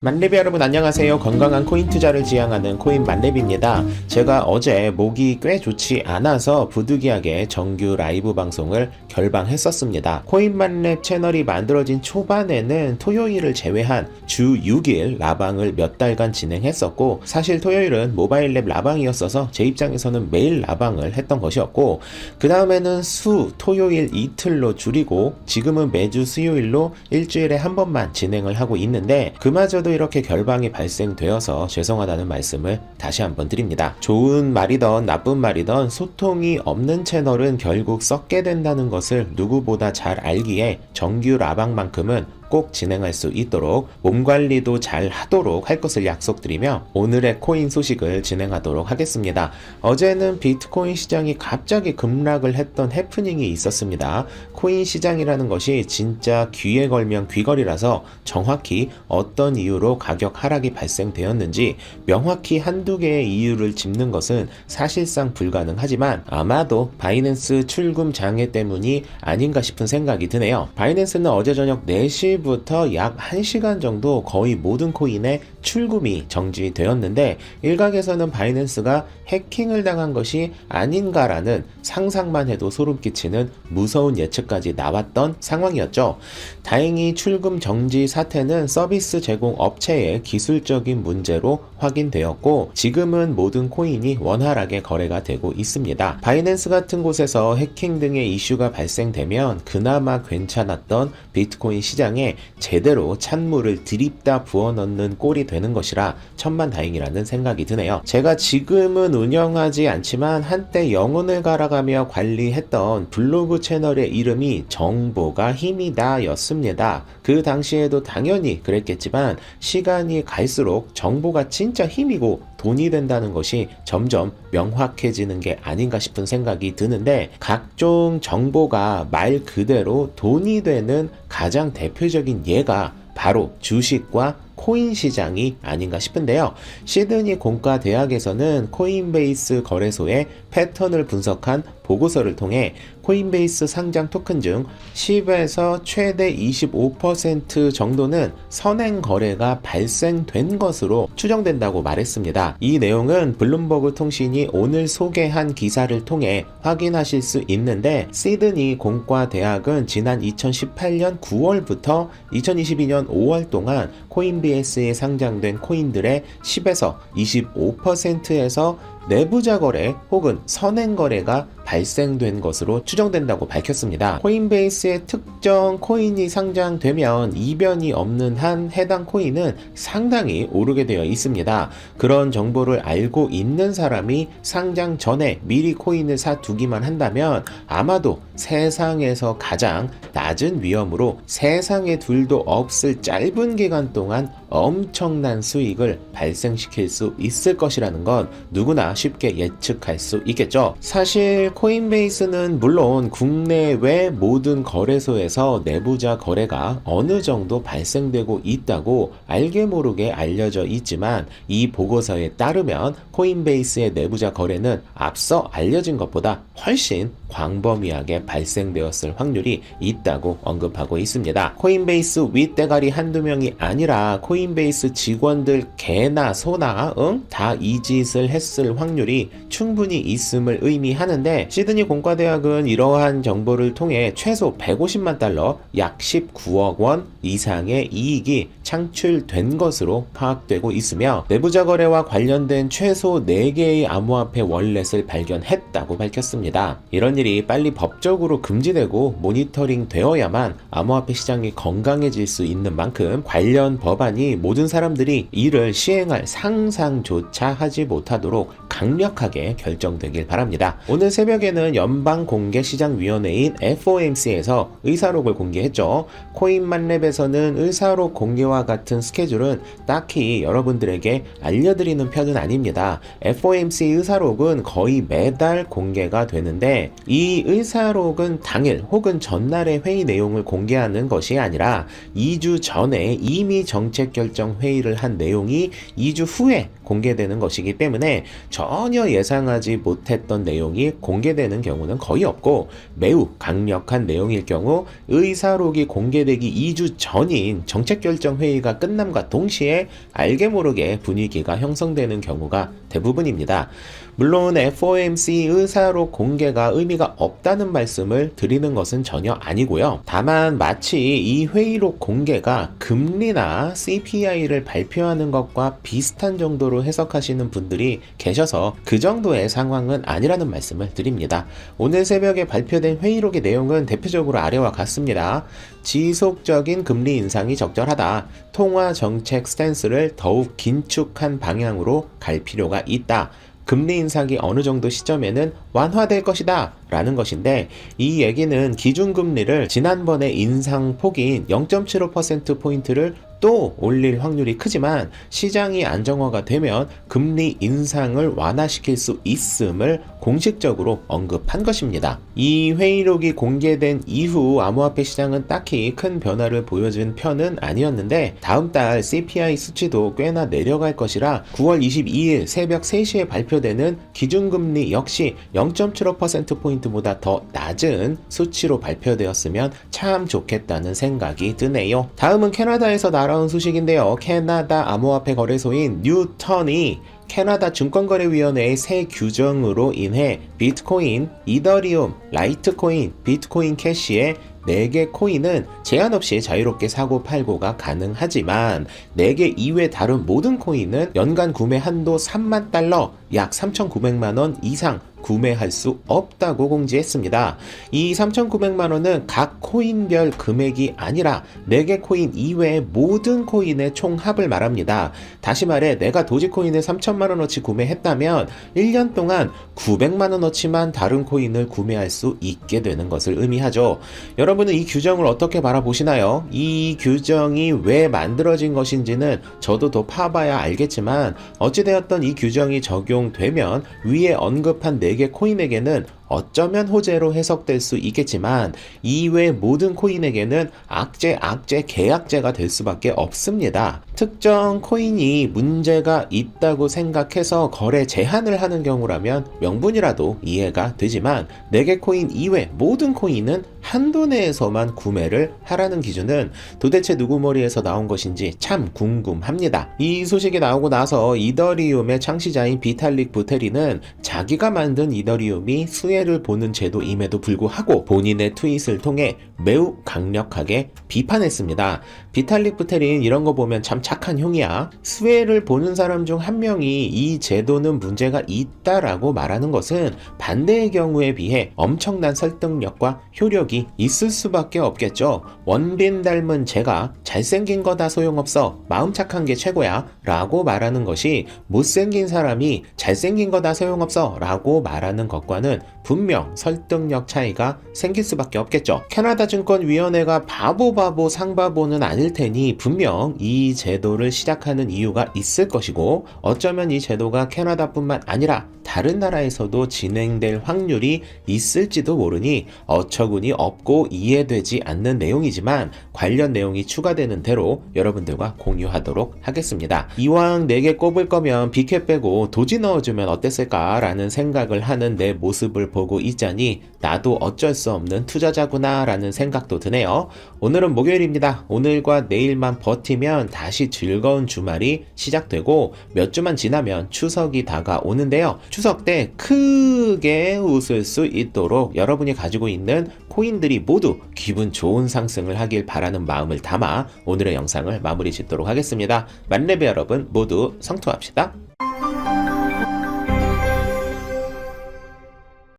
만렙 여러분 안녕하세요. 건강한 코인 투자를 지향하는 코인 만렙입니다. 제가 어제 목이 꽤 좋지 않아서 부득이하게 정규 라이브 방송을 결방했었습니다. 코인 만렙 채널이 만들어진 초반에는 토요일을 제외한 주 6일 라방을 몇 달간 진행했었고, 사실 토요일은 모바일 랩 라방이었어서 제 입장에서는 매일 라방을 했던 것이었고, 그 다음에는 토요일 이틀로 줄이고 지금은 매주 수요일로 일주일에 한 번만 진행을 하고 있는데, 그마저도 이렇게 결방이 발생되어서 죄송하다는 말씀을 다시 한번 드립니다. 좋은 말이던 나쁜 말이던 소통이 없는 채널은 결국 썩게 된다는 것을 누구보다 잘 알기에 정규 라방만큼은 꼭 진행할 수 있도록 몸 관리도 잘 하도록 할 것을 약속드리며 오늘의 코인 소식을 진행하도록 하겠습니다. 어제는 비트코인 시장이 갑자기 급락을 했던 해프닝이 있었습니다. 코인 시장이라는 것이 진짜 귀에 걸면 귀걸이라서 정확히 어떤 이유로 가격 하락이 발생되었는지 명확히 한두 개의 이유를 짚는 것은 사실상 불가능하지만 아마도 바이낸스 출금 장애 때문이 아닌가 싶은 생각이 드네요. 바이낸스는 어제 저녁 4시 부터 약 1시간 정도 거의 모든 코인의 출금이 정지되었는데, 일각에서는 바이낸스가 해킹을 당한 것이 아닌가라는 상상만 해도 소름 끼치는 무서운 예측까지 나왔던 상황이었죠. 다행히 출금 정지 사태는 서비스 제공 업체의 기술적인 문제로 확인되었고, 지금은 모든 코인이 원활하게 거래가 되고 있습니다. 바이낸스 같은 곳에서 해킹 등의 이슈가 발생되면 그나마 괜찮았던 비트코인 시장에 제대로 찬물을 들이다 부어넣는 꼴이 되는 것이라 천만다행이라는 생각이 드네요. 제가 지금은 운영하지 않지만 한때 영혼을 갈아가며 관리했던 블로그 채널의 이름이 정보가 힘이다 였습니다. 그 당시에도 당연히 그랬겠지만 시간이 갈수록 정보가 진짜 힘이고 돈이 된다는 것이 점점 명확해지는 게 아닌가 싶은 생각이 드는데, 각종 정보가 말 그대로 돈이 되는 가장 대표적인 예가 바로 주식과 코인 시장이 아닌가 싶은데요. 시드니 공과대학에서는 코인베이스 거래소의 패턴을 분석한 보고서를 통해 코인베이스 상장 토큰 중 10에서 최대 25% 정도는 선행 거래가 발생된 것으로 추정된다고 말했습니다. 이 내용은 블룸버그 통신이 오늘 소개한 기사를 통해 확인하실 수 있는데, 시드니 공과대학은 지난 2018년 9월부터 2022년 5월 동안 코인베이스에 상장된 코인들의 10에서 25%에서 내부자 거래 혹은 선행 거래가 발생된 것으로 추정된다고 밝혔습니다. 코인베이스의 특정 코인이 상장되면 이변이 없는 한 해당 코인은 상당히 오르게 되어 있습니다. 그런 정보를 알고 있는 사람이 상장 전에 미리 코인을 사두기만 한다면 아마도 세상에서 가장 낮은 위험으로 세상에 둘도 없을 짧은 기간 동안 엄청난 수익을 발생시킬 수 있을 것이라는 건 누구나 쉽게 예측할 수 있겠죠. 사실 코인베이스는 물론 국내외 모든 거래소에서 내부자 거래가 어느 정도 발생되고 있다고 알게 모르게 알려져 있지만, 이 보고서에 따르면 코인베이스의 내부자 거래는 앞서 알려진 것보다 훨씬 광범위하게 발생되었을 확률이 있다고 언급하고 있습니다. 코인베이스 윗대가리 한두 명이 아니라 코인베이스 직원들 개나 소나 다 이 짓을 했을 확률이 충분히 있음을 의미하는데, 시드니 공과대학은 이러한 정보를 통해 최소 150만 달러 약 19억 원 이상의 이익이 창출된 것으로 파악되고 있으며, 내부자 거래와 관련된 최소 4개의 암호화폐 월렛을 발견했다고 밝혔습니다. 이런 일이 빨리 법적으로 금지되고 모니터링 되어야만 암호화폐 시장이 건강해질 수 있는 만큼 관련 법안이 모든 사람들이 이를 시행할 상상조차 하지 못하도록 강력하게 결정되길 바랍니다. 오늘 새벽에는 연방공개시장위원회인 FOMC에서 의사록을 공개했죠. 코인만렙에서는 의사록 공개와 같은 스케줄은 딱히 여러분들에게 알려드리는 편은 아닙니다. FOMC 의사록은 거의 매달 공개가 되는데, 이 의사록은 당일 혹은 전날의 회의 내용을 공개하는 것이 아니라 2주 전에 이미 정책 결정 회의를 한 내용이 2주 후에 공개되는 것이기 때문에 전혀 예상하지 못했던 내용이 공개되는 경우는 거의 없고, 매우 강력한 내용일 경우 의사록이 공개되기 2주 전인 정책결정회의가 끝남과 동시에 알게 모르게 분위기가 형성되는 경우가 대부분입니다. 물론 FOMC 의사록 공개가 의미가 없다는 말씀을 드리는 것은 전혀 아니고요. 다만 마치 이 회의록 공개가 금리나 CPI를 발표하는 것과 비슷한 정도로 해석하시는 분들이 계셔서 그 정도의 상황은 아니라는 말씀을 드립니다. 오늘 새벽에 발표된 회의록의 내용은 대표적으로 아래와 같습니다. 지속적인 금리 인상이 적절하다. 통화 정책 스탠스를 더욱 긴축한 방향으로 갈 필요가 있다. 금리 인상이 어느 정도 시점에는 완화될 것이다 라는 것인데, 이 얘기는 기준금리를 지난번에 인상폭인 0.75%포인트를 또 올릴 확률이 크지만 시장이 안정화가 되면 금리 인상을 완화시킬 수 있음을 공식적으로 언급한 것입니다. 이 회의록이 공개된 이후 암호화폐 시장은 딱히 큰 변화를 보여준 편은 아니었는데, 다음 달 CPI 수치도 꽤나 내려갈 것이라 9월 22일 새벽 3시에 발표되는 기준금리 역시 0.75%포인트보다 더 낮은 수치로 발표되었으면 참 좋겠다는 생각이 드네요. 다음은 캐나다에서 날아온 소식인데요. 캐나다 암호화폐 거래소인 뉴턴이 캐나다 증권거래위원회의 새 규정으로 인해 비트코인, 이더리움, 라이트코인, 비트코인 캐시의 4개 코인은 제한 없이 자유롭게 사고 팔고가 가능하지만 4개 이외 다른 모든 코인은 연간 구매 한도 3만 달러, 약 3,900만원 이상 구매할 수 없다고 공지했습니다. 이 3,900만 원은 각 코인별 금액이 아니라 4개 코인 이외의 모든 코인의 총합을 말합니다. 다시 말해 내가 도지코인을 3,000만 원어치 구매했다면 1년 동안 900만 원어치만 다른 코인을 구매할 수 있게 되는 것을 의미하죠. 여러분은 이 규정을 어떻게 바라보시나요? 이 규정이 왜 만들어진 것인지는 저도 더 파봐야 알겠지만, 어찌되었던 이 규정이 적용되면 위에 언급한 4개 코인에게는 어쩌면 호재로 해석될 수 있겠지만 이외 모든 코인에게는 악재, 계약재가 될 수밖에 없습니다. 특정 코인이 문제가 있다고 생각해서 거래 제한을 하는 경우라면 명분이라도 이해가 되지만 4개 코인 이외 모든 코인은 한도 내에서만 구매를 하라는 기준은 도대체 누구 머리에서 나온 것인지 참 궁금합니다. 이 소식이 나오고 나서 이더리움의 창시자인 비탈릭 부테린은 자기가 만든 이더리움이 수혜를 보는 제도임에도 불구하고 본인의 트윗을 통해 매우 강력하게 비판했습니다. 비탈릭 부테린 이런 거 보면 참 착한 형이야. 수혜를 보는 사람 중 한 명이 이 제도는 문제가 있다라고 말하는 것은 반대의 경우에 비해 엄청난 설득력과 효력이 있을 수밖에 없겠죠. 원빈 닮은 제가 잘생긴 거 다 소용없어, 마음 착한 게 최고야 라고 말하는 것이 못생긴 사람이 잘생긴 거 다 소용없어 라고 말하는 것과는 분명 설득력 차이가 생길 수밖에 없겠죠. 캐나다 증권위원회가 바보 상바보는 아닐 테니 분명 이 제도를 시작하는 이유가 있을 것이고, 어쩌면 이 제도가 캐나다뿐만 아니라 다른 나라에서도 진행될 확률이 있을지도 모르니 어처구니 없고 이해되지 않는 내용이지만 관련 내용이 추가되는 대로 여러분들과 공유하도록 하겠습니다. 이왕 4개 꼽을 거면 비켓 빼고 도지 넣어주면 어땠을까 라는 생각을 하는 내 모습을 보고 있자니 나도 어쩔 수 없는 투자자구나 라는 생각도 드네요. 오늘은 목요일입니다. 오늘과 내일만 버티면 다시 즐거운 주말이 시작되고 몇 주만 지나면 추석이 다가오는데요. 추석 때 크게 웃을 수 있도록 여러분이 가지고 있는 코인들이 모두 기분 좋은 상승을 하길 바라는 마음을 담아 오늘의 영상을 마무리 짓도록 하겠습니다. 만렙의 여러분 모두 성투합시다.